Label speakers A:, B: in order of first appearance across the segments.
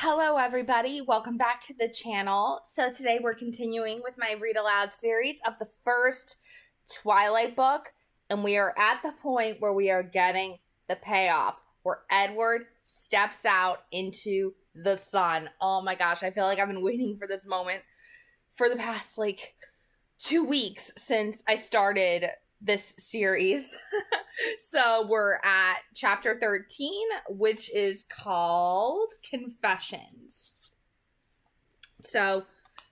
A: Hello everybody, welcome back to the channel. So today we're continuing with my read aloud series of the first Twilight book, and we are at the point where we are getting the payoff, where Edward steps out into the sun. Oh my gosh, I feel like I've been waiting for this moment for the past 2 weeks since I started this series. So we're at chapter 13, which is called Confessions. So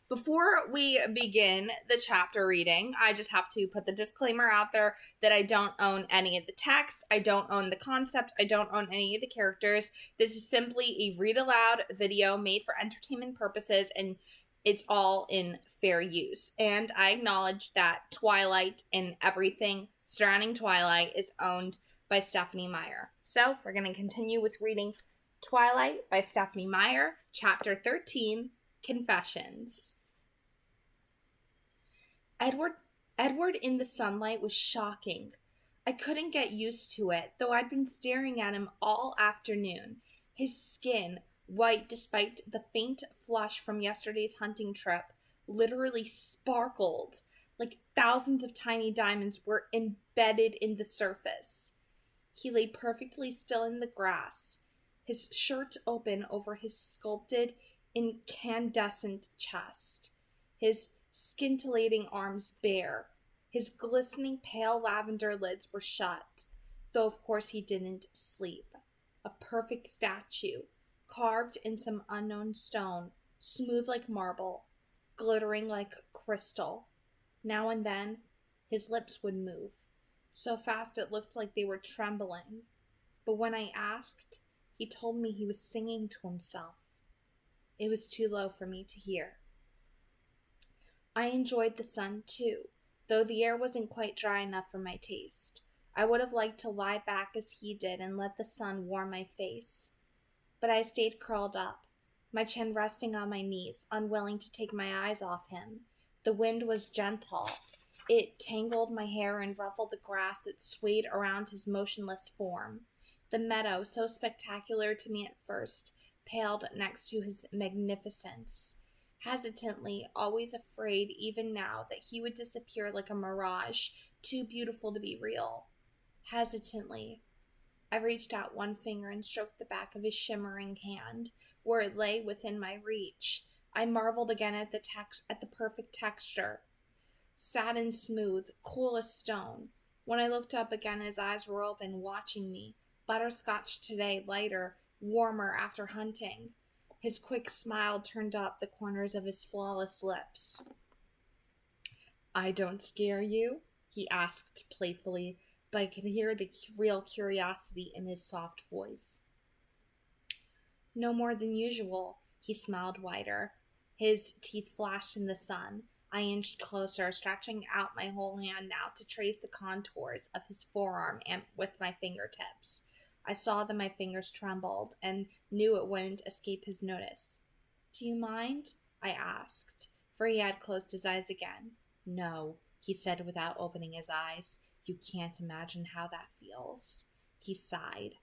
A: before we begin the chapter reading, I just have to put the disclaimer out there that I don't own any of the text, I don't own the concept, I don't own any of the characters. This is simply a read aloud video made for entertainment purposes, and it's all in fair use. And I acknowledge that Twilight and everything surrounding Twilight is owned by Stephanie Meyer. So we're going to continue with reading Twilight by Stephanie Meyer, chapter 13, Confessions. Edward in the sunlight was shocking. I couldn't get used to it, though I'd been staring at him all afternoon. His skin, white despite the faint flush from yesterday's hunting trip, literally sparkled like thousands of tiny diamonds were embedded in the surface. He lay perfectly still in the grass, his shirt open over his sculpted, incandescent chest, his scintillating arms bare. His glistening pale lavender lids were shut, though of course he didn't sleep. A perfect statue, carved in some unknown stone, smooth like marble, glittering like crystal. Now and then, his lips would move, so fast it looked like they were trembling. But when I asked, he told me he was singing to himself. It was too low for me to hear. I enjoyed the sun too, though the air wasn't quite dry enough for my taste. I would have liked to lie back as he did and let the sun warm my face. But I stayed curled up, my chin resting on my knees, unwilling to take my eyes off him. The wind was gentle. It tangled my hair and ruffled the grass that swayed around his motionless form. The meadow, so spectacular to me at first, paled next to his magnificence. Hesitantly, always afraid even now that he would disappear like a mirage, too beautiful to be real. Hesitantly, I reached out one finger and stroked the back of his shimmering hand, where it lay within my reach. I marveled again at the perfect texture. Satin smooth, cool as stone. When I looked up again, his eyes were open, watching me. Butterscotch today, lighter, warmer after hunting. His quick smile turned up the corners of his flawless lips. "I don't scare you?" he asked playfully, but I could hear the real curiosity in his soft voice. "No more than usual." He smiled wider. His teeth flashed in the sun. I inched closer, stretching out my whole hand now to trace the contours of his forearm and with my fingertips. I saw that my fingers trembled and knew it wouldn't escape his notice. "Do you mind?" I asked, for he had closed his eyes again. "No," he said without opening his eyes. "You can't imagine how that feels." He sighed.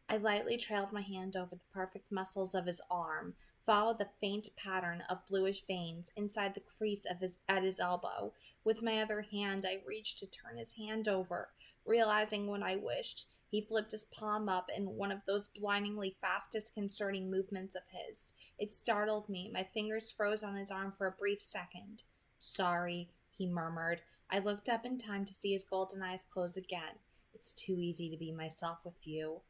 A: I lightly trailed my hand over the perfect muscles of his arm, followed the faint pattern of bluish veins inside the crease at his elbow. With my other hand, I reached to turn his hand over. Realizing what I wished, he flipped his palm up in one of those blindingly fast, disconcerting movements of his. It startled me. My fingers froze on his arm for a brief second. "Sorry," he murmured. I looked up in time to see his golden eyes close again. "It's too easy to be myself with you."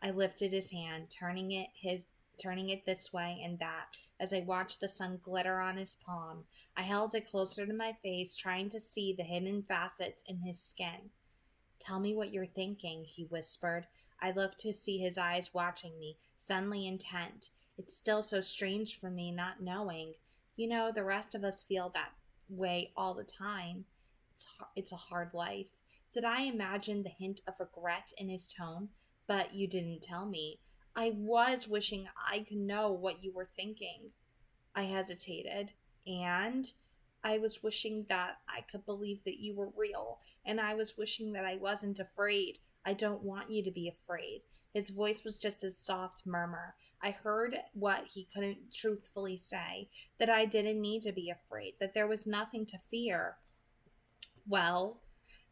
A: I lifted his hand, turning it this way and that, as I watched the sun glitter on his palm. I held it closer to my face, trying to see the hidden facets in his skin. "Tell me what you're thinking," he whispered. I looked to see his eyes watching me, suddenly intent. It's still so strange for me not knowing. You know, the rest of us feel that way all the time. It's a hard life. Did I imagine the hint of regret in his tone? But you didn't tell me. I was wishing I could know what you were thinking. I hesitated, and I was wishing that I could believe that you were real, and I was wishing that I wasn't afraid. I don't want you to be afraid. His voice was just a soft murmur. I heard what he couldn't truthfully say, that I didn't need to be afraid, that there was nothing to fear. Well,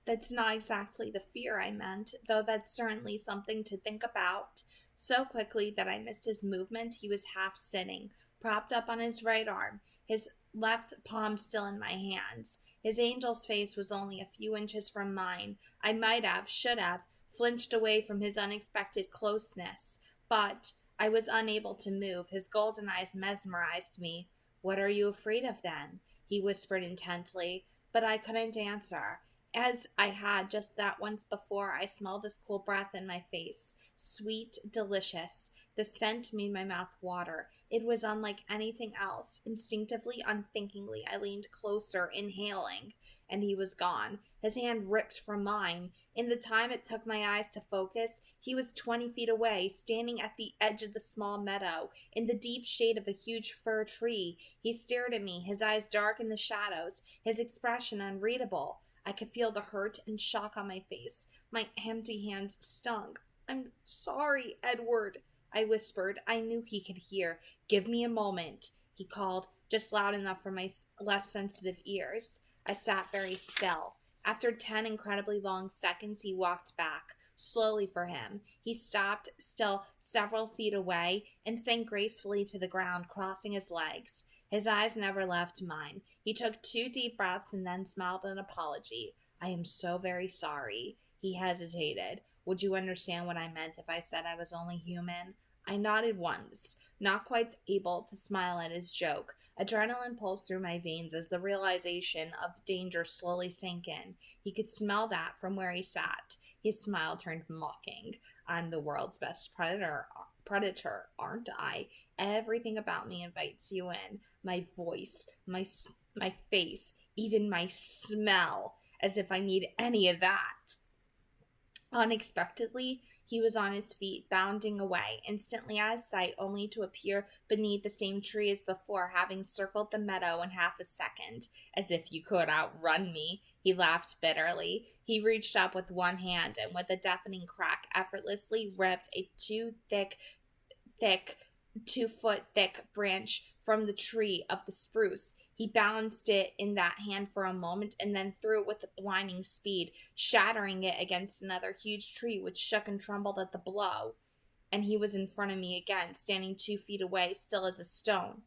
A: that's not exactly the fear I meant, though that's certainly something to think about. So quickly that I missed his movement, he was half sitting, propped up on his right arm, his left palm still in my hands. His angel's face was only a few inches from mine. I might have, should have, flinched away from his unexpected closeness, but I was unable to move. His golden eyes mesmerized me. "What are you afraid of, then?" he whispered intently, but I couldn't answer. As I had just that once before, I smelled his cool breath in my face. Sweet, delicious. The scent made my mouth water. It was unlike anything else. Instinctively, unthinkingly, I leaned closer, inhaling, and he was gone. His hand ripped from mine. In the time it took my eyes to focus, he was 20 feet away, standing at the edge of the small meadow, in the deep shade of a huge fir tree. He stared at me, his eyes dark in the shadows, his expression unreadable. I could feel the hurt and shock on my face. My empty hands stung. "I'm sorry, Edward," I whispered. I knew he could hear. "Give me a moment," he called, just loud enough for my less sensitive ears. I sat very still. After 10 incredibly long seconds, he walked back, slowly for him. He stopped, still several feet away, and sank gracefully to the ground, crossing his legs. His eyes never left mine. He took 2 deep breaths and then smiled an apology. "I am so very sorry." He hesitated. "Would you understand what I meant if I said I was only human?" I nodded once, not quite able to smile at his joke. Adrenaline pulsed through my veins as the realization of danger slowly sank in. He could smell that from where he sat. His smile turned mocking. "I'm the world's best predator, aren't I? Everything about me invites you in. My voice, my face, even my smell. As if I need any of that." Unexpectedly, he was on his feet, bounding away, instantly out of sight, only to appear beneath the same tree as before, having circled the meadow in half a second. "As if you could outrun me," he laughed bitterly. He reached up with one hand and with a deafening crack effortlessly ripped a 2-foot thick branch from the tree of the spruce. He balanced it in that hand for a moment and then threw it with a blinding speed, shattering it against another huge tree which shook and trembled at the blow. And he was in front of me again, standing 2 feet away, still as a stone.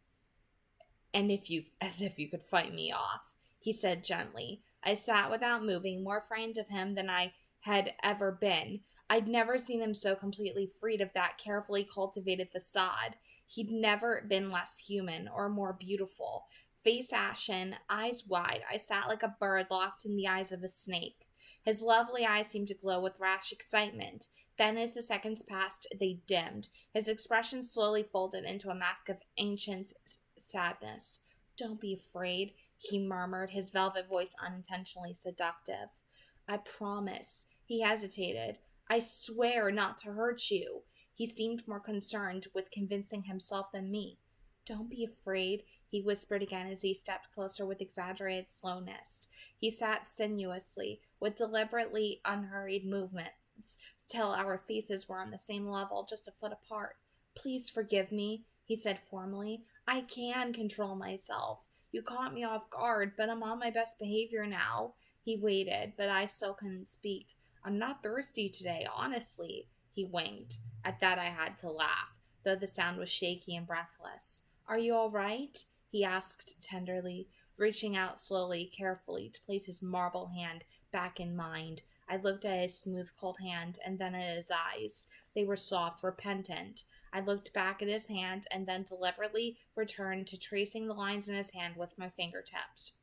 A: "As if you could fight me off," he said gently. I sat without moving, more frightened of him than I had ever been. I'd never seen him so completely freed of that carefully cultivated facade. He'd never been less human or more beautiful. Face ashen, eyes wide, I sat like a bird locked in the eyes of a snake. His lovely eyes seemed to glow with rash excitement. Then, as the seconds passed, they dimmed. His expression slowly folded into a mask of ancient sadness. "Don't be afraid," he murmured, his velvet voice unintentionally seductive. "I promise." He hesitated. "I swear not to hurt you." He seemed more concerned with convincing himself than me. "Don't be afraid," he whispered again as he stepped closer with exaggerated slowness. He sat sinuously, with deliberately unhurried movements, till our faces were on the same level, just a foot apart. "Please forgive me," he said formally. "I can control myself. You caught me off guard, but I'm on my best behavior now." He waited, but I still couldn't speak. "I'm not thirsty today, honestly." He winked. At that I had to laugh, though the sound was shaky and breathless. "Are you all right?" he asked tenderly, reaching out slowly, carefully, to place his marble hand back in mine. I looked at his smooth, cold hand, and then at his eyes. They were soft, repentant. I looked back at his hand, and then deliberately returned to tracing the lines in his hand with my fingertips.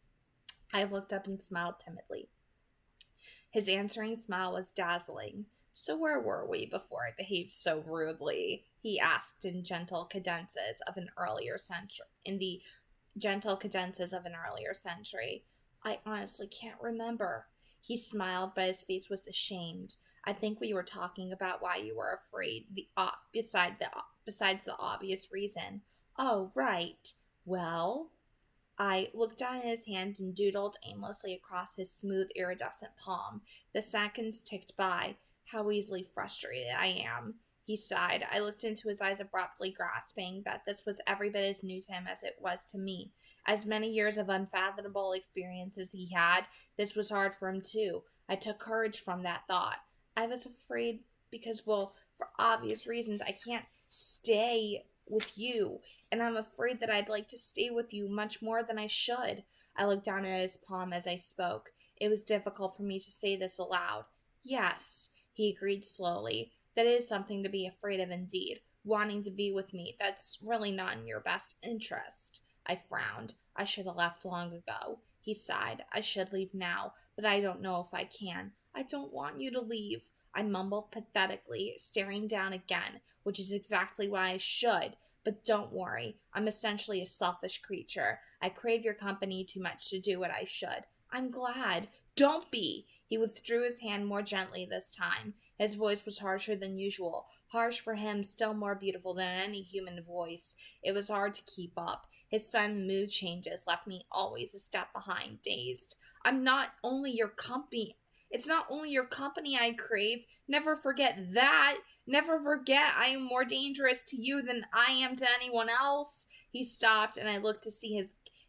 A: I looked up and smiled timidly. His answering smile was dazzling. "So where were we before I behaved so rudely?" he asked in the gentle cadences of an earlier century. "I honestly can't remember." He smiled, but his face was ashamed. "I think we were talking about why you were afraid, besides the obvious reason." "Oh, right. Well?" I looked down at his hand and doodled aimlessly across his smooth, iridescent palm. The seconds ticked by. "How easily frustrated I am," He sighed. I looked into his eyes abruptly, grasping that this was every bit as new to him as it was to me. As many years of unfathomable experiences he had, this was hard for him too. I took courage from that thought. I was afraid because, well, for obvious reasons, I can't stay with you, and I'm afraid that I'd like to stay with you much more than I should. I looked down at his palm as I spoke. It was difficult for me to say this aloud. Yes, he agreed slowly. That is something to be afraid of indeed. Wanting to be with me, that's really not in your best interest. I frowned. I should have left long ago. He sighed. I should leave now, but I don't know if I can. I don't want you to leave. I mumbled pathetically, staring down again, which is exactly why I should. But don't worry, I'm essentially a selfish creature. I crave your company too much to do what I should. I'm glad. Don't be. He withdrew his hand more gently this time. His voice was harsher than usual. Harsh for him, still more beautiful than any human voice. It was hard to keep up. His sudden mood changes left me always a step behind, dazed. It's not only your company I crave. Never forget that. Never forget I am more dangerous to you than I am to anyone else. He stopped, and I looked to see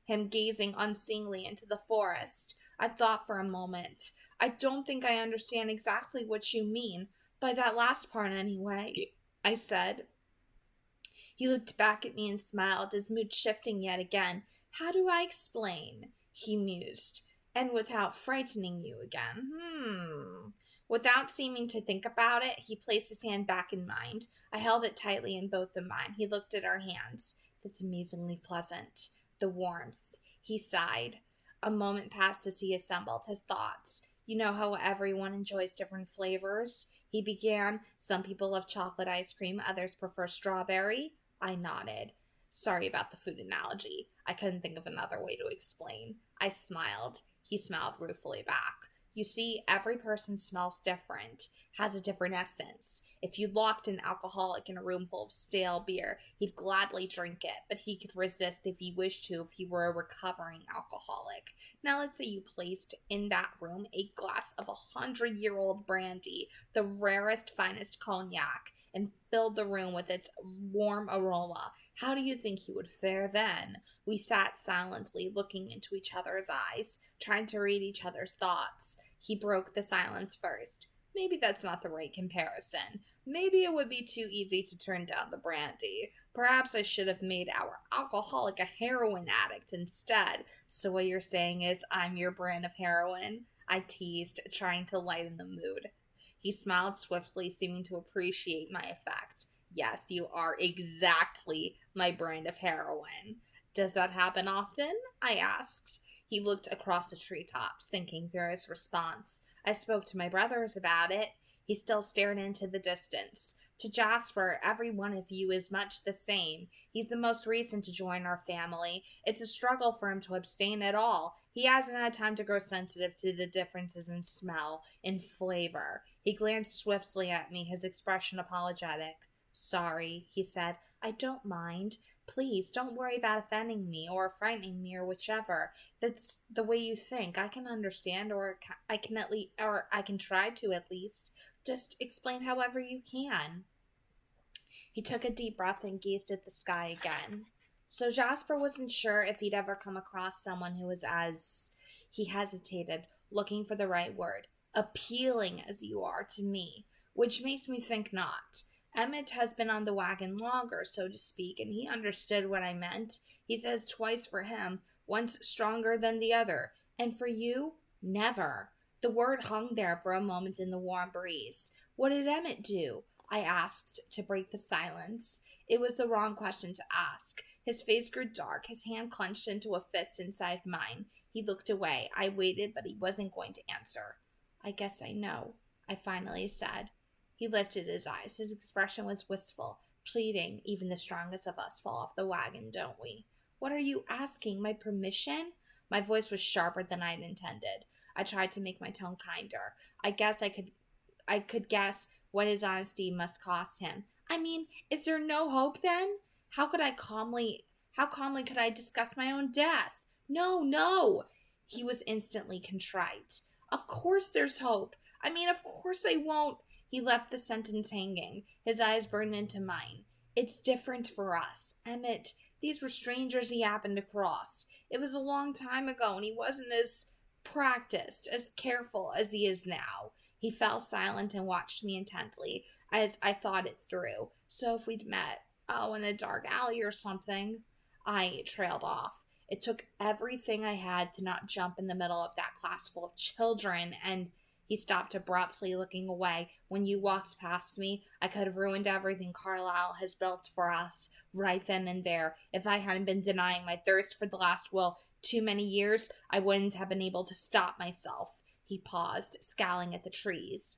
A: him gazing unseeingly into the forest. I thought for a moment. I don't think I understand exactly what you mean, by that last part anyway, I said. He looked back at me and smiled, his mood shifting yet again. How do I explain? He mused. And without frightening you again. Without seeming to think about it, he placed his hand back in mine. I held it tightly in both of mine. He looked at our hands. That's amazingly pleasant. The warmth. He sighed. A moment passed as he assembled his thoughts. You know how everyone enjoys different flavors? He began. Some people love chocolate ice cream, others prefer strawberry. I nodded. Sorry about the food analogy. I couldn't think of another way to explain. I smiled. He smiled ruefully back. You see, every person smells different, has a different essence. If you locked an alcoholic in a room full of stale beer, he'd gladly drink it, but he could resist if he wished to if he were a recovering alcoholic. Now let's say you placed in that room a glass of 100-year-old brandy, the rarest, finest cognac, and filled the room with its warm aroma. How do you think he would fare then? We sat silently, looking into each other's eyes, trying to read each other's thoughts. He broke the silence first. Maybe that's not the right comparison. Maybe it would be too easy to turn down the brandy. Perhaps I should have made our alcoholic a heroin addict instead. So what you're saying is I'm your brand of heroin? I teased, trying to lighten the mood. He smiled swiftly, seeming to appreciate my effect. Yes, you are exactly my brand of heroin. Does that happen often? I asked. He looked across the treetops, thinking through his response. I spoke to my brothers about it. He still stared into the distance. To Jasper, every one of you is much the same. He's the most recent to join our family. It's a struggle for him to abstain at all. He hasn't had time to grow sensitive to the differences in smell, in flavor. He glanced swiftly at me, his expression apologetic. Sorry, he said. I don't mind. Please, don't worry about offending me or frightening me or whichever. That's the way you think. I can understand, or I can try to at least. Just explain however you can. He took a deep breath and gazed at the sky again. So Jasper wasn't sure if he'd ever come across someone who was as... He hesitated, looking for the right word. Appealing as you are to me, which makes me think not. Emmett has been on the wagon longer, so to speak, and he understood what I meant. He says twice for him, once stronger than the other. And for you, never. The word hung there for a moment in the warm breeze. What did Emmett do? I asked to break the silence. It was the wrong question to ask. His face grew dark, his hand clenched into a fist inside mine. He looked away. I waited, but he wasn't going to answer. I guess I know, I finally said. He lifted his eyes. His expression was wistful, pleading. Even the strongest of us fall off the wagon, don't we? What are you asking? My permission? My voice was sharper than I'd intended. I tried to make my tone kinder. I could guess what his honesty must cost him. I mean, is there no hope then? How calmly could I discuss my own death? No. He was instantly contrite. Of course there's hope. I mean, of course I won't. He left the sentence hanging, his eyes burned into mine. It's different for us. Emmett, these were strangers he happened across. It was a long time ago, and he wasn't as practiced, as careful as he is now. He fell silent and watched me intently as I thought it through. So if we'd met, in a dark alley or something, I trailed off. It took everything I had to not jump in the middle of that class full of children, and he stopped abruptly, looking away. When you walked past me, I could have ruined everything Carlisle has built for us right then and there. If I hadn't been denying my thirst for the last will too many years, I wouldn't have been able to stop myself. He paused, scowling at the trees.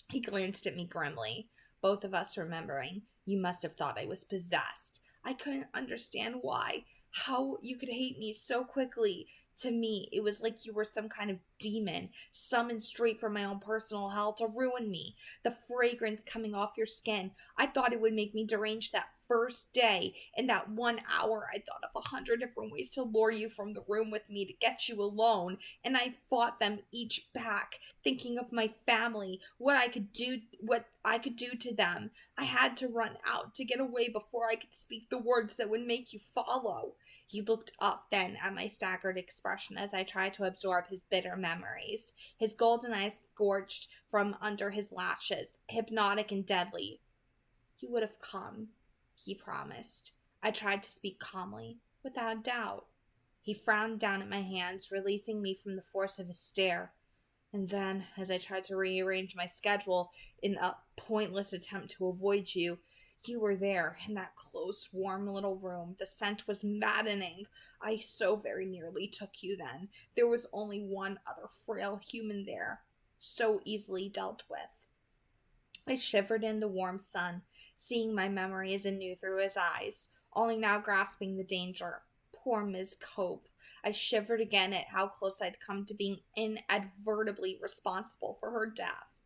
A: He glanced at me grimly, both of us remembering. You must have thought I was possessed. I couldn't understand why. How you could hate me so quickly. To me, it was like you were some kind of demon, summoned straight from my own personal hell to ruin me. The fragrance coming off your skin, I thought it would make me deranged that first day. In that 1 hour, I thought of 100 different ways to lure you from the room with me to get you alone, and I fought them each back, thinking of my family, what I could do to them. I had to run out to get away before I could speak the words that would make you follow. He looked up then at my staggered expression as I tried to absorb his bitter memories. His golden eyes scorched from under his lashes, hypnotic and deadly. You would have come, he promised. I tried to speak calmly, without a doubt. He frowned down at my hands, releasing me from the force of his stare. And then, as I tried to rearrange my schedule in a pointless attempt to avoid you, you were there in that close, warm little room. The scent was maddening. I so very nearly took you then. There was only one other frail human there, so easily dealt with. I shivered in the warm sun, seeing my memories anew through his eyes, only now grasping the danger. Poor Miss Cope. I shivered again at how close I'd come to being inadvertently responsible for her death.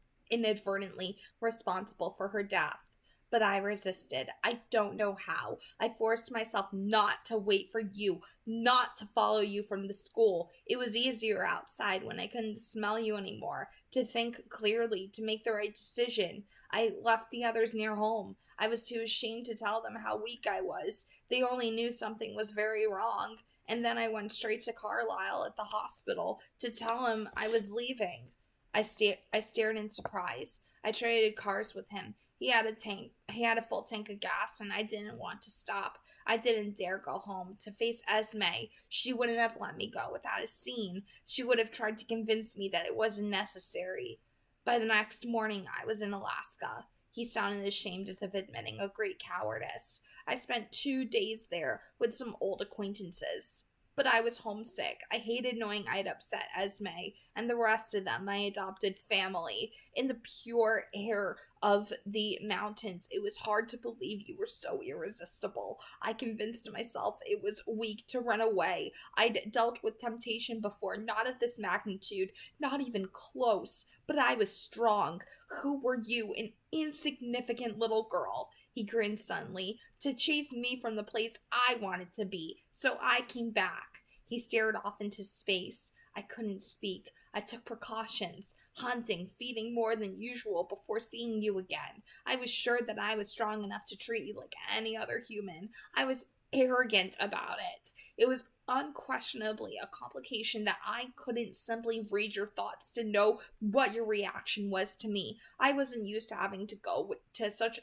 A: But I resisted. I don't know how. I forced myself not to wait for you, not to follow you from the school. It was easier outside when I couldn't smell you anymore, to think clearly, to make the right decision. I left the others near home. I was too ashamed to tell them how weak I was. They only knew something was very wrong. And then I went straight to Carlisle at the hospital to tell him I was leaving. I stared in surprise. I traded cars with him. He had a full tank of gas, and I didn't want to stop. I didn't dare go home to face Esme. She wouldn't have let me go without a scene. She would have tried to convince me that it wasn't necessary. By the next morning, I was in Alaska. He sounded ashamed, as if admitting a great cowardice. I spent 2 days there with some old acquaintances. But I was homesick. I hated knowing I'd upset Esme and the rest of them, my adopted family. In the pure air of the mountains, it was hard to believe you were so irresistible. I convinced myself it was weak to run away. I'd dealt with temptation before, not of this magnitude, not even close, but I was strong. Who were you, an insignificant little girl? He grinned suddenly, to chase me from the place I wanted to be. So I came back. He stared off into space. I couldn't speak. I took precautions, hunting, feeding more than usual before seeing you again. I was sure that I was strong enough to treat you like any other human. I was arrogant about it. It was unquestionably a complication that I couldn't simply read your thoughts to know what your reaction was to me. I wasn't used to having to go to such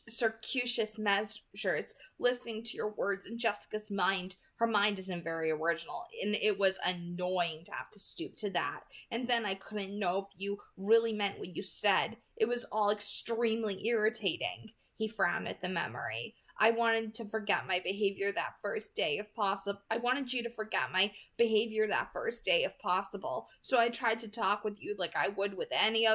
A: circuitous measures, listening to your words in Jessica's mind. Her mind isn't very original, and it was annoying to have to stoop to that. And then I couldn't know if you really meant what you said. It was all extremely irritating. He frowned at the memory. I wanted you to forget my behavior that first day if possible. So I tried to talk with you like I would with any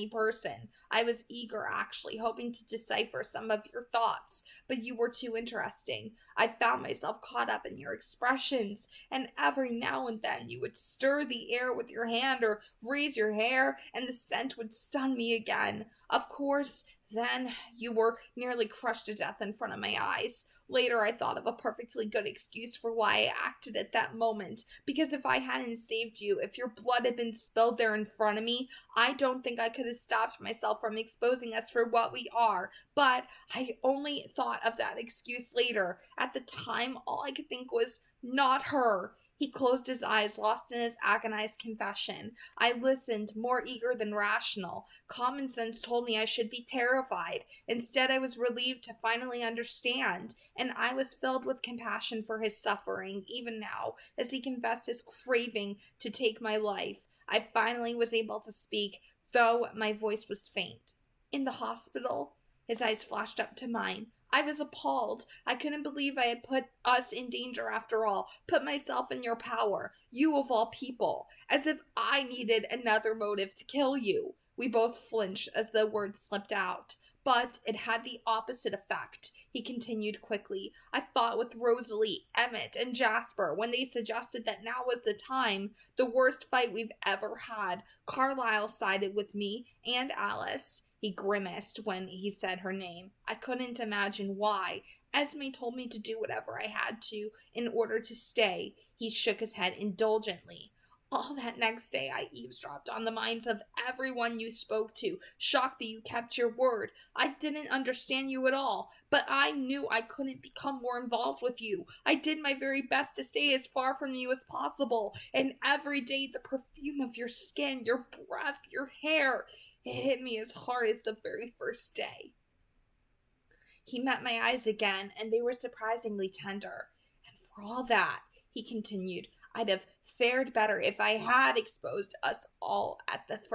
A: person. I was eager, actually, hoping to decipher some of your thoughts, but you were too interesting. I found myself caught up in your expressions, and every now and then you would stir the air with your hand or raise your hair, and the scent would stun me again. Of course, then you were nearly crushed to death in front of my eyes. Later, I thought of a perfectly good excuse for why I acted at that moment. Because if I hadn't saved you, if your blood had been spilled there in front of me, I don't think I could have stopped myself from exposing us for what we are. But I only thought of that excuse later. At the time, all I could think was, not her. He closed his eyes, lost in his agonized confession. I listened, more eager than rational. Common sense told me I should be terrified. Instead, I was relieved to finally understand, and I was filled with compassion for his suffering, even now, as he confessed his craving to take my life. I finally was able to speak, though my voice was faint. In the hospital? His eyes flashed up to mine. I was appalled. I couldn't believe I had put us in danger after all, put myself in your power, you of all people, as if I needed another motive to kill you. We both flinched as the words slipped out, but it had the opposite effect. He continued quickly. I fought with Rosalie, Emmett, and Jasper when they suggested that now was the time, the worst fight we've ever had. Carlisle sided with me and Alice. He grimaced when he said her name. I couldn't imagine why. Esme told me to do whatever I had to in order to stay. He shook his head indulgently. All that next day, I eavesdropped on the minds of everyone you spoke to, shocked that you kept your word. I didn't understand you at all, but I knew I couldn't become more involved with you. I did my very best to stay as far from you as possible, and every day the perfume of your skin, your breath, your hair, it hit me as hard as the very first day. He met my eyes again, and they were surprisingly tender. And for all that, he continued, I'd have fared better if I had exposed us all at that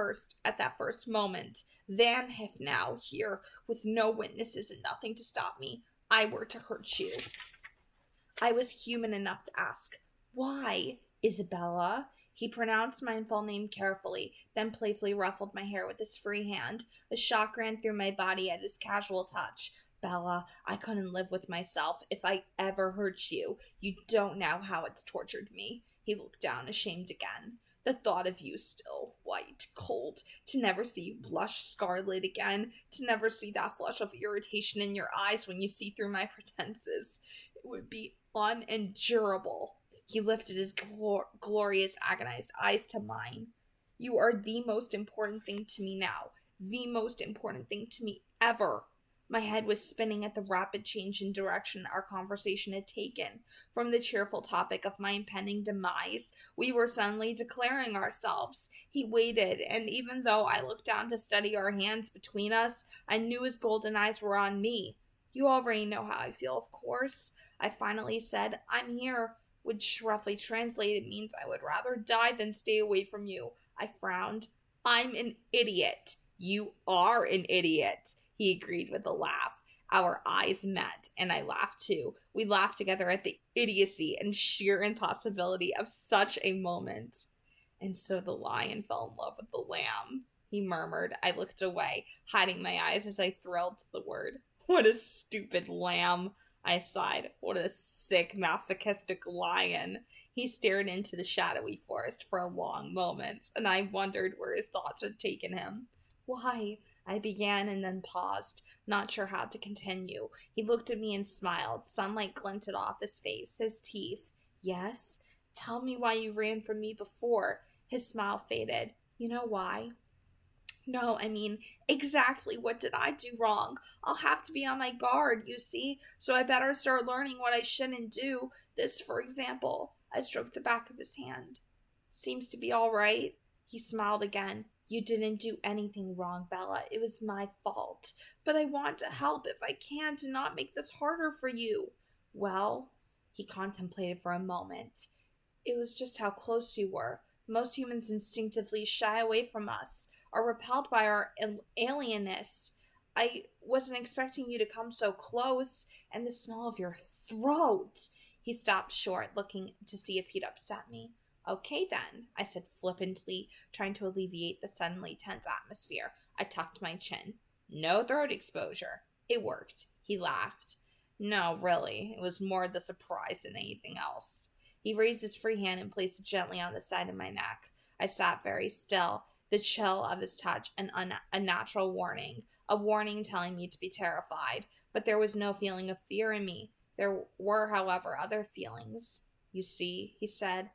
A: first moment, than if now, here, with no witnesses and nothing to stop me, I were to hurt you. I was human enough to ask, why, Isabella? He pronounced my full name carefully, then playfully ruffled my hair with his free hand. A shock ran through my body at his casual touch. Bella, I couldn't live with myself if I ever hurt you. You don't know how it's tortured me. He looked down, ashamed again. The thought of you still white, cold, to never see you blush scarlet again, to never see that flush of irritation in your eyes when you see through my pretenses. It would be unendurable. He lifted his glorious, agonized eyes to mine. You are the most important thing to me now. The most important thing to me ever. My head was spinning at the rapid change in direction our conversation had taken. From the cheerful topic of my impending demise, we were suddenly declaring ourselves. He waited, and even though I looked down to study our hands between us, I knew his golden eyes were on me. You already know how I feel, of course. I finally said, I'm here, which roughly translated means I would rather die than stay away from you. I frowned. I'm an idiot. You are an idiot, he agreed with a laugh. Our eyes met, and I laughed too. We laughed together at the idiocy and sheer impossibility of such a moment. And so the lion fell in love with the lamb, he murmured. I looked away, hiding my eyes as I thrilled to the word. What a stupid lamb, I sighed. What a sick, masochistic lion. He stared into the shadowy forest for a long moment, and I wondered where his thoughts had taken him. Why? I began and then paused, not sure how to continue. He looked at me and smiled. Sunlight glinted off his face, his teeth. Yes? Tell me why you ran from me before. His smile faded. You know why? No, I mean, exactly what did I do wrong? I'll have to be on my guard, you see, so I better start learning what I shouldn't do. This, for example. I stroked the back of his hand. Seems to be all right. He smiled again. You didn't do anything wrong, Bella. It was my fault. But I want to help if I can to not make this harder for you. Well, he contemplated for a moment. It was just how close you were. Most humans instinctively shy away from us, are repelled by our alienness. I wasn't expecting you to come so close, and the smell of your throat. He stopped short, looking to see if he'd upset me. Okay then, I said flippantly, trying to alleviate the suddenly tense atmosphere. I tucked my chin. No throat exposure. It worked. He laughed. No, really, it was more the surprise than anything else. He raised his free hand and placed it gently on the side of my neck. I sat very still, the chill of his touch an unnatural warning. a warning telling me to be terrified, but there was no feeling of fear in me. There were, however, other feelings. You see, he said,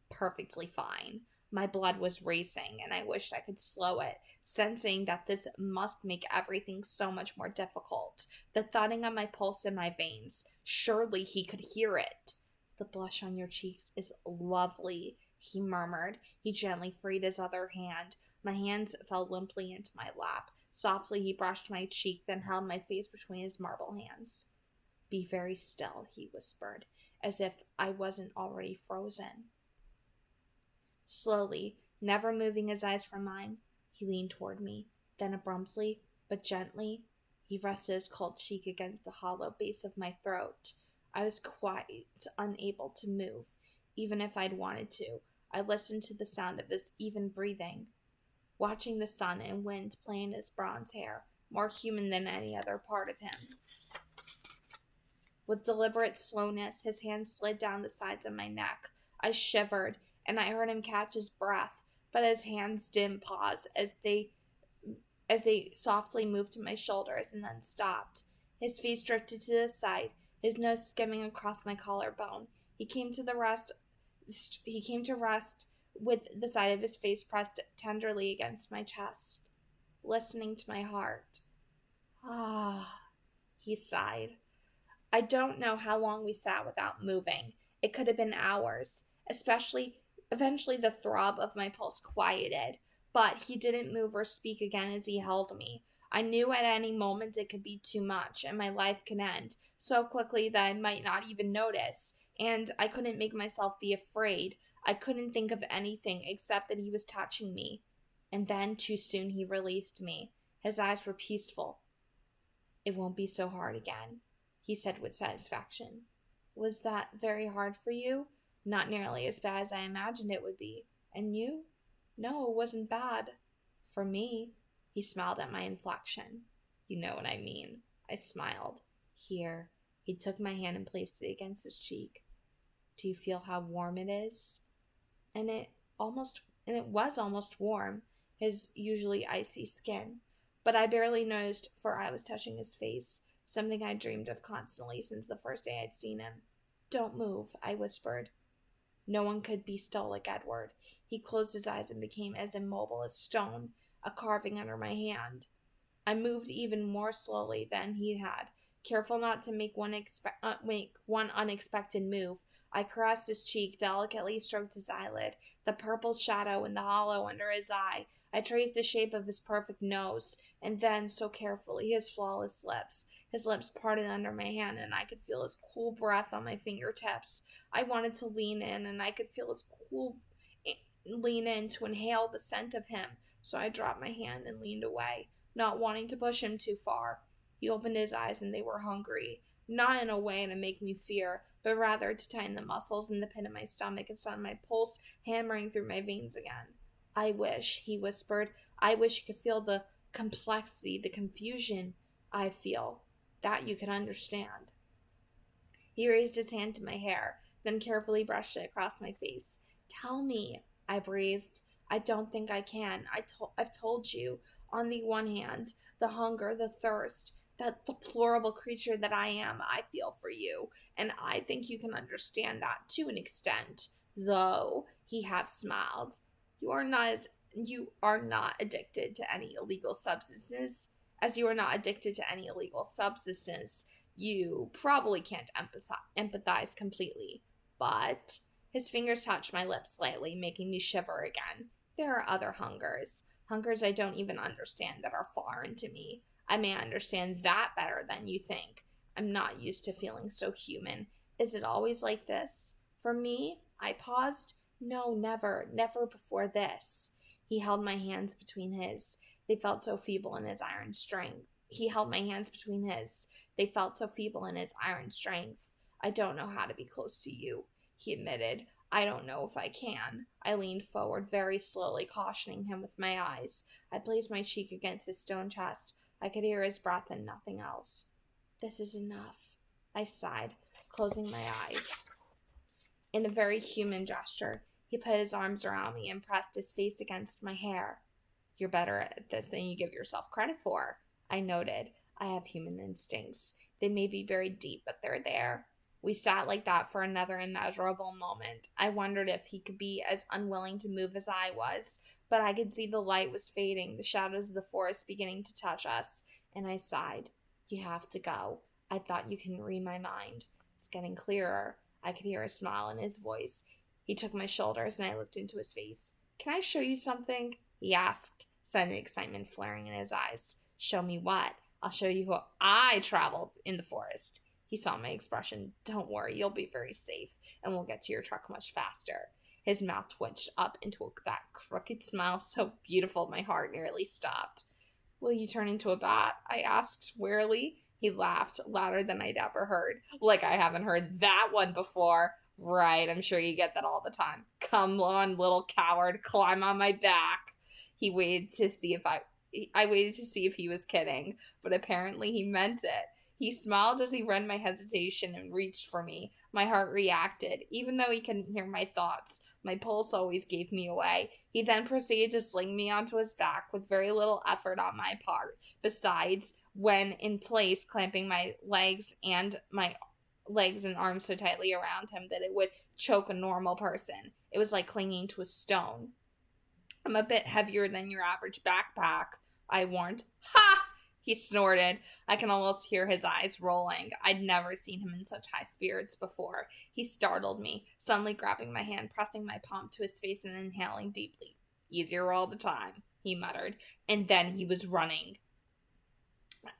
A: perfectly fine. My blood was racing, and I wished I could slow it, sensing that this must make everything so much more difficult. The thudding of my pulse in my veins. Surely he could hear it. The blush on your cheeks is lovely, he murmured. He gently freed his other hand. My hands fell limply into my lap. Softly he brushed my cheek, then held my face between his marble hands. Be very still, he whispered, as if I wasn't already frozen. Slowly, never moving his eyes from mine, he leaned toward me. Then abruptly, but gently, he rested his cold cheek against the hollow base of my throat. I was quite unable to move, even if I'd wanted to. I listened to the sound of his even breathing, watching the sun and wind play in his bronze hair, more human than any other part of him. With deliberate slowness, his hands slid down the sides of my neck. I shivered, and I heard him catch his breath, but his hands didn't pause as they softly moved to my shoulders and then stopped. His face drifted to the side, his nose skimming across my collarbone. He came to rest with the side of his face pressed tenderly against my chest, listening to my heart. Ah, he sighed. I don't know how long we sat without moving. It could have been hours. Eventually the throb of my pulse quieted, but he didn't move or speak again as he held me. I knew at any moment it could be too much, and my life could end so quickly that I might not even notice, and I couldn't make myself be afraid. I couldn't think of anything except that he was touching me. And then, too soon, he released me. His eyes were peaceful. It won't be so hard again, he said with satisfaction. Was that very hard for you? Not nearly as bad as I imagined it would be. And you? No, it wasn't bad. For me. He smiled at my inflection. You know what I mean. I smiled. Here. He took my hand and placed it against his cheek. Do you feel how warm it is? And it was almost warm, his usually icy skin. But I barely noticed, for I was touching his face, something I dreamed of constantly since the first day I'd seen him. Don't move, I whispered. No one could be still like Edward. He closed his eyes and became as immobile as stone, a carving under my hand. I moved even more slowly than he had, careful not to make one unexpected move. I caressed his cheek, delicately stroked his eyelid, the purple shadow in the hollow under his eye. I traced the shape of his perfect nose, and then, so carefully, his flawless lips. His lips parted under my hand, and I could feel his cool breath on my fingertips. I wanted to lean in, and I could feel his lean in to inhale the scent of him, so I dropped my hand and leaned away, not wanting to push him too far. He opened his eyes, and they were hungry, not in a way to make me fear, but rather to tighten the muscles in the pit of my stomach and send my pulse hammering through my veins again. I wish, he whispered, I wish you could feel the complexity, the confusion I feel. That you could understand. He raised his hand to my hair, then carefully brushed it across my face. Tell me, I breathed. I don't think I can. I've told you. On the one hand, the hunger, the thirst, that deplorable creature that I am, I feel for you, and I think you can understand that to an extent, though, he half smiled. You are not addicted to any illegal substances. As you are not addicted to any illegal substances, you probably can't empathize completely. But his fingers touched my lips slightly, making me shiver again. There are other hungers I don't even understand that are foreign to me. I may understand that better than you think. I'm not used to feeling so human. Is it always like this? For me? I paused. No, never before this. He held my hands between his. They felt so feeble in his iron strength. He held my hands between his. They felt so feeble in his iron strength. I don't know how to be close to you, he admitted. I don't know if I can. I leaned forward very slowly, cautioning him with my eyes. I placed my cheek against his stone chest. I could hear his breath and nothing else. This is enough, I sighed, closing my eyes. In a very human gesture, he put his arms around me and pressed his face against my hair. You're better at this than you give yourself credit for, I noted. I have human instincts. They may be buried deep, but they're there. We sat like that for another immeasurable moment. I wondered if he could be as unwilling to move as I was, but I could see the light was fading, the shadows of the forest beginning to touch us, and I sighed. You have to go. I thought you can read my mind. It's getting clearer. I could hear a smile in his voice. He took my shoulders, and I looked into his face. Can I show you something? He asked, sudden excitement flaring in his eyes. Show me what? I'll show you how I traveled in the forest. He saw my expression. Don't worry, you'll be very safe, and we'll get to your truck much faster. His mouth twitched up into that crooked smile so beautiful my heart nearly stopped. Will you turn into a bat? I asked wearily. He laughed louder than I'd ever heard. Like I haven't heard that one before. Right, I'm sure you get that all the time. Come on, little coward, climb on my back. He waited to see if I waited to see if he was kidding, but apparently he meant it. He smiled as he read my hesitation and reached for me. My heart reacted, even though he couldn't hear my thoughts. My pulse always gave me away. He then proceeded to sling me onto his back with very little effort on my part. Besides, when in place, clamping my legs and arms so tightly around him that it would choke a normal person. It was like clinging to a stone. I'm a bit heavier than your average backpack, I warned. Ha! He snorted. I can almost hear his eyes rolling. I'd never seen him in such high spirits before. He startled me, suddenly grabbing my hand, pressing my palm to his face and inhaling deeply. Easier all the time, he muttered. And then he was running.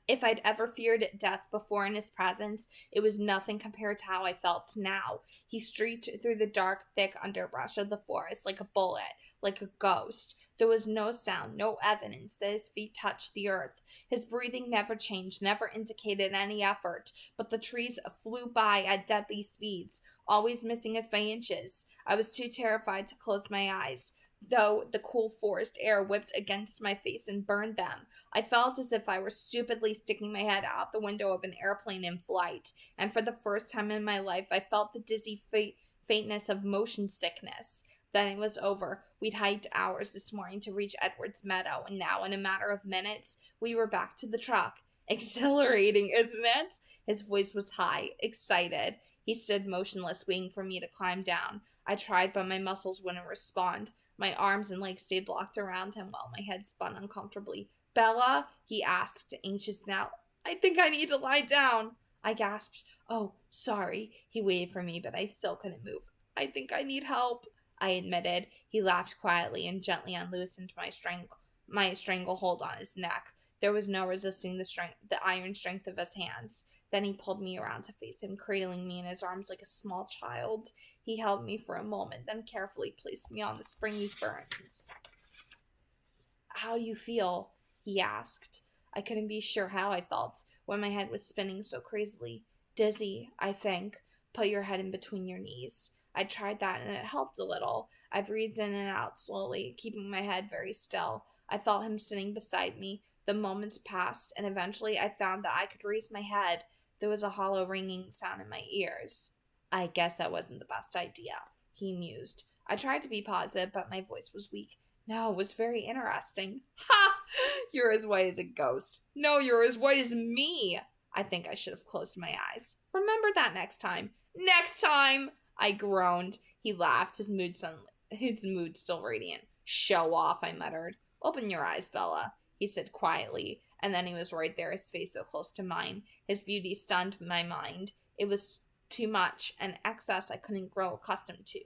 A: If I'd ever feared death before in his presence, it was nothing compared to how I felt now. He streaked through the dark, thick underbrush of the forest like a bullet, like a ghost. There was no sound, no evidence that his feet touched the earth. His breathing never changed, never indicated any effort, but the trees flew by at deadly speeds, always missing us by inches. I was too terrified to close my eyes, though the cool forest air whipped against my face and burned them. I felt as if I were stupidly sticking my head out the window of an airplane in flight, and for the first time in my life I felt the dizzy faintness of motion sickness. Then it was over. We'd hiked hours this morning to reach Edward's meadow, and now in a matter of minutes we were back to the truck. Exhilarating, isn't it? His voice was high, excited. He stood motionless, waiting for me to climb down. I tried, but my muscles wouldn't respond. My arms and legs stayed locked around him while my head spun uncomfortably. Bella? He asked, anxious now. I think I need to lie down. I gasped. Oh, sorry. He waited for me, but I still couldn't move. I think I need help, I admitted. He laughed quietly and gently unloosened my stranglehold on his neck. There was no resisting the iron strength of his hands. Then he pulled me around to face him, cradling me in his arms like a small child. He held me for a moment, then carefully placed me on the springy ferns. How do you feel? He asked. I couldn't be sure how I felt when my head was spinning so crazily. Dizzy, I think. Put your head in between your knees. I tried that and it helped a little. I breathed in and out slowly, keeping my head very still. I felt him sitting beside me. The moments passed, and eventually I found that I could raise my head. There was a hollow ringing sound in my ears. I guess that wasn't the best idea, he mused. I tried to be positive, but my voice was weak. No, it was very interesting. Ha! You're as white as a ghost. No, you're as white as me. I think I should have closed my eyes. Remember that next time. Next time! I groaned. He laughed, his mood still radiant. Show off, I muttered. Open your eyes, Bella, he said quietly, and then he was right there, his face so close to mine. His beauty stunned my mind. It was too much, an excess I couldn't grow accustomed to.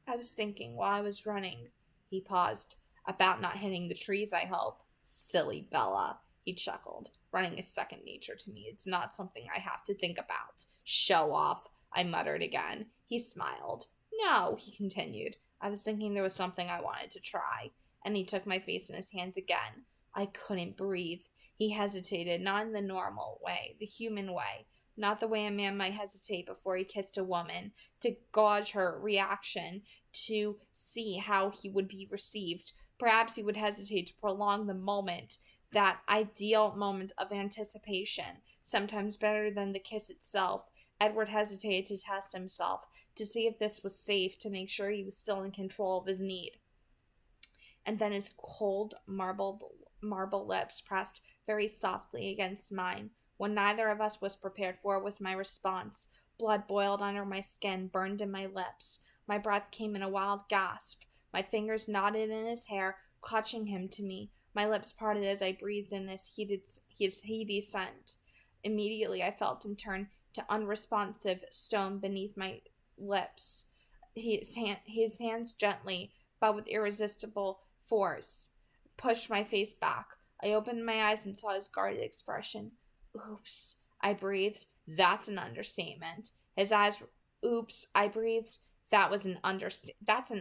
A: I was thinking while I was running. He paused. About not hitting the trees, I hope. Silly Bella, he chuckled. Running is second nature to me. It's not something I have to think about. Show off, I muttered again. He smiled. No, he continued. I was thinking there was something I wanted to try. And he took my face in his hands again. I couldn't breathe. He hesitated, not in the normal way, the human way, not the way a man might hesitate before he kissed a woman, to gauge her reaction, to see how he would be received. Perhaps he would hesitate to prolong the moment, that ideal moment of anticipation, sometimes better than the kiss itself. Edward hesitated to test himself, to see if this was safe, to make sure he was still in control of his need. And then his cold, marbled marble lips pressed very softly against mine. What neither of us was prepared for was my response. Blood boiled under my skin, burned in my lips. My breath came in a wild gasp. My fingers knotted in his hair, clutching him to me. My lips parted as I breathed in his heady scent. Immediately I felt him turn to unresponsive stone beneath my lips. His hands gently, but with irresistible force, pushed my face back. I opened my eyes and saw his guarded expression. Oops, I breathed. That's an understatement. Oops, I breathed. That's an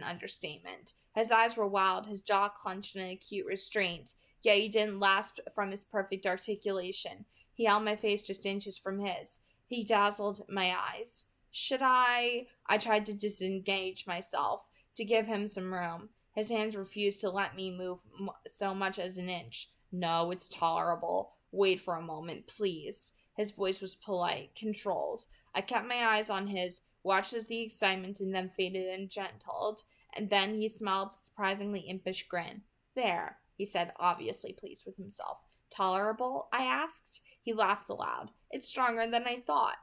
A: understatement. His eyes were wild, his jaw clenched in acute restraint, yet he didn't lapse from his perfect articulation. He held my face just inches from his. He dazzled my eyes. I tried to disengage myself, to give him some room. His hands refused to let me move so much as an inch. No, it's tolerable. Wait for a moment, please. His voice was polite, controlled. I kept my eyes on his, watched as the excitement in them faded and gentled, and then he smiled a surprisingly impish grin. There, he said, obviously pleased with himself. Tolerable? I asked. He laughed aloud. It's stronger than I thought.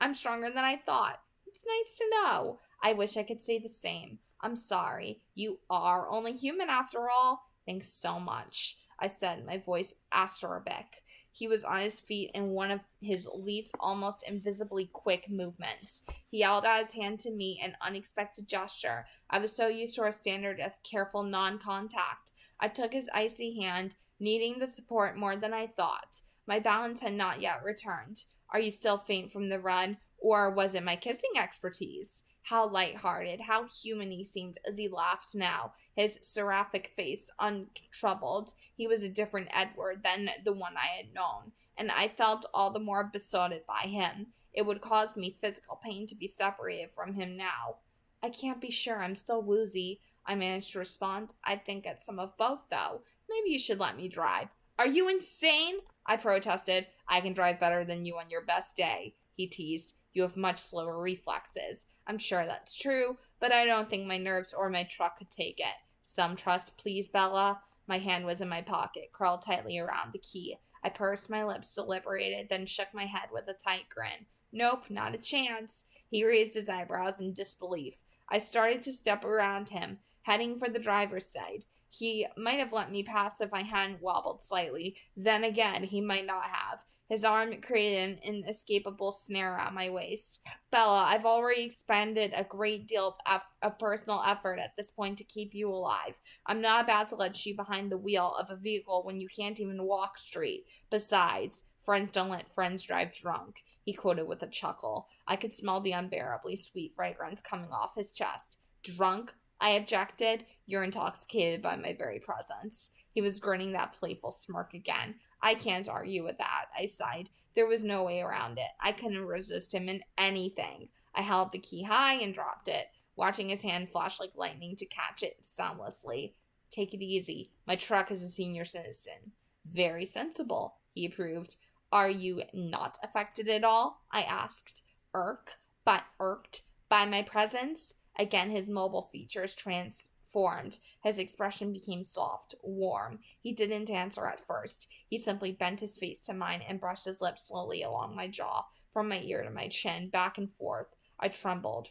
A: I'm stronger than I thought. It's nice to know. I wish I could say the same. I'm sorry. You are only human after all. Thanks so much, I said, my voice acerbic. He was on his feet in one of his lithe, almost invisibly quick movements. He held out his hand to me, an unexpected gesture. I was so used to our standard of careful non-contact. I took his icy hand, needing the support more than I thought. My balance had not yet returned. Are you still faint from the run, or was it my kissing expertise? How light-hearted, how human he seemed as he laughed now, his seraphic face untroubled. He was a different Edward than the one I had known, and I felt all the more besotted by him. It would cause me physical pain to be separated from him now. I can't be sure, I'm still woozy, I managed to respond. I think it's some of both, though. Maybe you should let me drive. Are you insane? I protested. I can drive better than you on your best day, he teased. You have much slower reflexes. I'm sure that's true, but I don't think my nerves or my truck could take it. Some trust, please, Bella. My hand was in my pocket, curled tightly around the key. I pursed my lips, deliberated, then shook my head with a tight grin. Nope, not a chance. He raised his eyebrows in disbelief. I started to step around him, heading for the driver's side. He might have let me pass if I hadn't wobbled slightly. Then again, he might not have. His arm created an inescapable snare at my waist. Bella, I've already expended a great deal of personal effort at this point to keep you alive. I'm not about to let you behind the wheel of a vehicle when you can't even walk straight. Besides, friends don't let friends drive drunk, he quoted with a chuckle. I could smell the unbearably sweet fragrance coming off his chest. Drunk? I objected. You're intoxicated by my very presence. He was grinning that playful smirk again. I can't argue with that, I sighed. There was no way around it. I couldn't resist him in anything. I held the key high and dropped it, watching his hand flash like lightning to catch it soundlessly. Take it easy. My truck is a senior citizen. Very sensible, he approved. Are you not affected at all? I asked. Irked by my presence? Again, his mobile features transformed. His expression became soft, warm. He didn't answer at first. He simply bent his face to mine and brushed his lips slowly along my jaw, from my ear to my chin, back and forth. I trembled.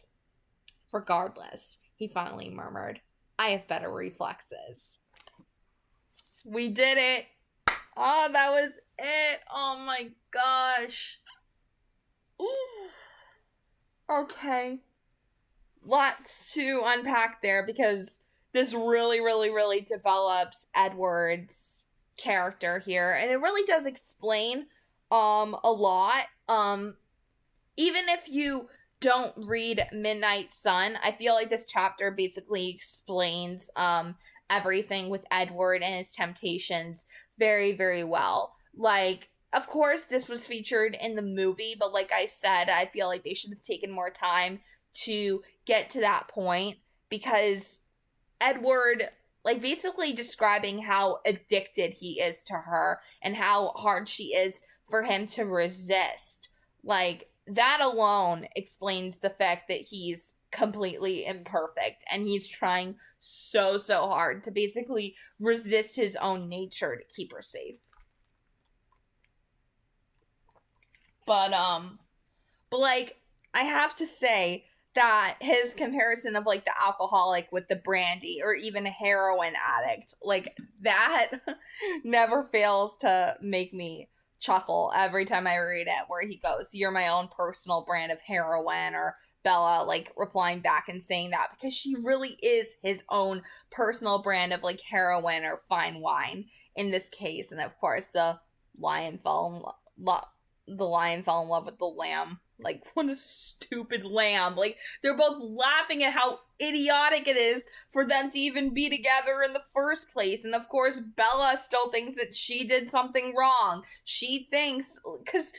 A: Regardless, he finally murmured, I have better reflexes. We did it! Oh, that was it! Oh my gosh. Ooh. Okay. Lots to unpack there because this really, really, really develops Edward's character here, and it really does explain a lot. Even if you don't read Midnight Sun, I feel like this chapter basically explains everything with Edward and his temptations very, very well. Like, of course, this was featured in the movie, but like I said, I feel like they should have taken more time to get to that point, because Edward, like, basically describing how addicted he is to her and how hard she is for him to resist. Like, that alone explains the fact that he's completely imperfect and he's trying so hard to basically resist his own nature to keep her safe. But like, I have to say that his comparison of like the alcoholic with the brandy or even a heroin addict, like that never fails to make me chuckle every time I read it, where he goes, "You're my own personal brand of heroin," or Bella like replying back and saying that because she really is his own personal brand of like heroin or fine wine in this case. And of course lion fell the lion fell in love with the lamb. Like, what a stupid lamb. Like, they're both laughing at how idiotic it is for them to even be together in the first place. And of course, Bella still thinks that she did something wrong. She thinks, because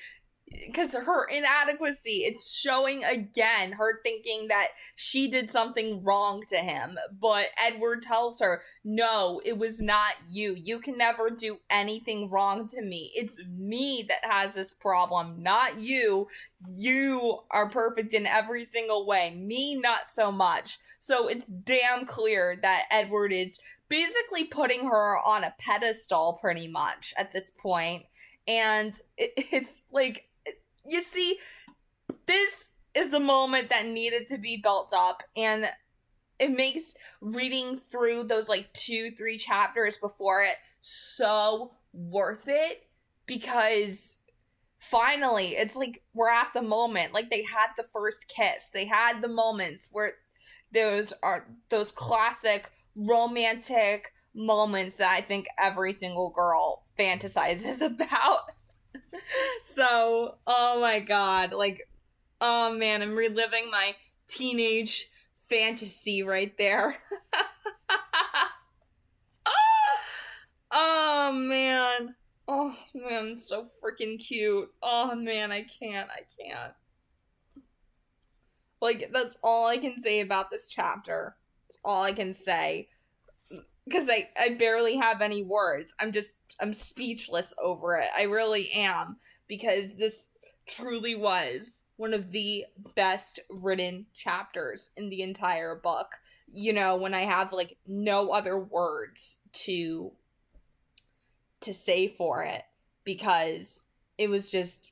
A: her inadequacy, it's showing again, her thinking that she did something wrong to him. But Edward tells her, no, it was not you. You can never do anything wrong to me. It's me that has this problem, not you. You are perfect in every single way. Me, not so much. So it's damn clear that Edward is basically putting her on a pedestal pretty much at this point. And it's like, you see, this is the moment that needed to be built up, and it makes reading through those like 2-3 chapters before it so worth it, because finally it's like we're at the moment. Like, they had the first kiss, they had the moments where those classic romantic moments that I think every single girl fantasizes about. So, oh my god, like, oh man, I'm reliving my teenage fantasy right there. Oh man, it's so freaking cute. Oh man, I can't. Like, that's all I can say about this chapter. That's all I can say. Because I barely have any words. I'm speechless over it. I really am. Because this truly was one of the best written chapters in the entire book. You know, when I have like no other words to say for it, because it was just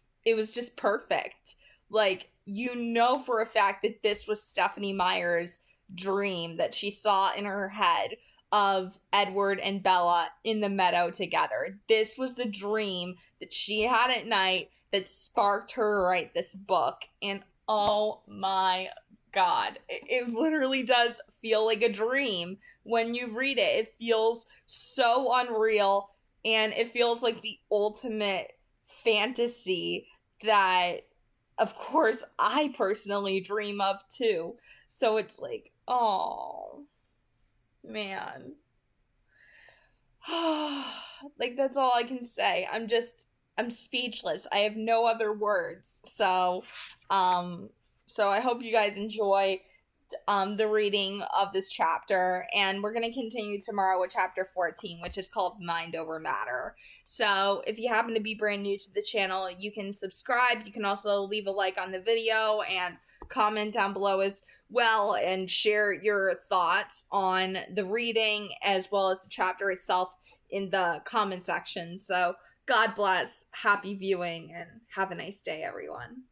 A: perfect. Like, you know for a fact that this was Stephenie Meyer's dream that she saw in her head of Edward and Bella in the meadow together. This was the dream that she had at night that sparked her to write this book. And oh my god, it literally does feel like a dream when you read it. It feels so unreal, and it feels like the ultimate fantasy that, of course, I personally dream of too. So it's like, oh man. Like, that's all I can say. I'm speechless. I have no other words. So I hope you guys enjoy the reading of this chapter, and we're going to continue tomorrow with chapter 14, which is called Mind Over Matter. So if you happen to be brand new to the channel, you can subscribe. You can also leave a like on the video and comment down below as well, and share your thoughts on the reading as well as the chapter itself in the comment section. So God bless, happy viewing, and have a nice day, everyone.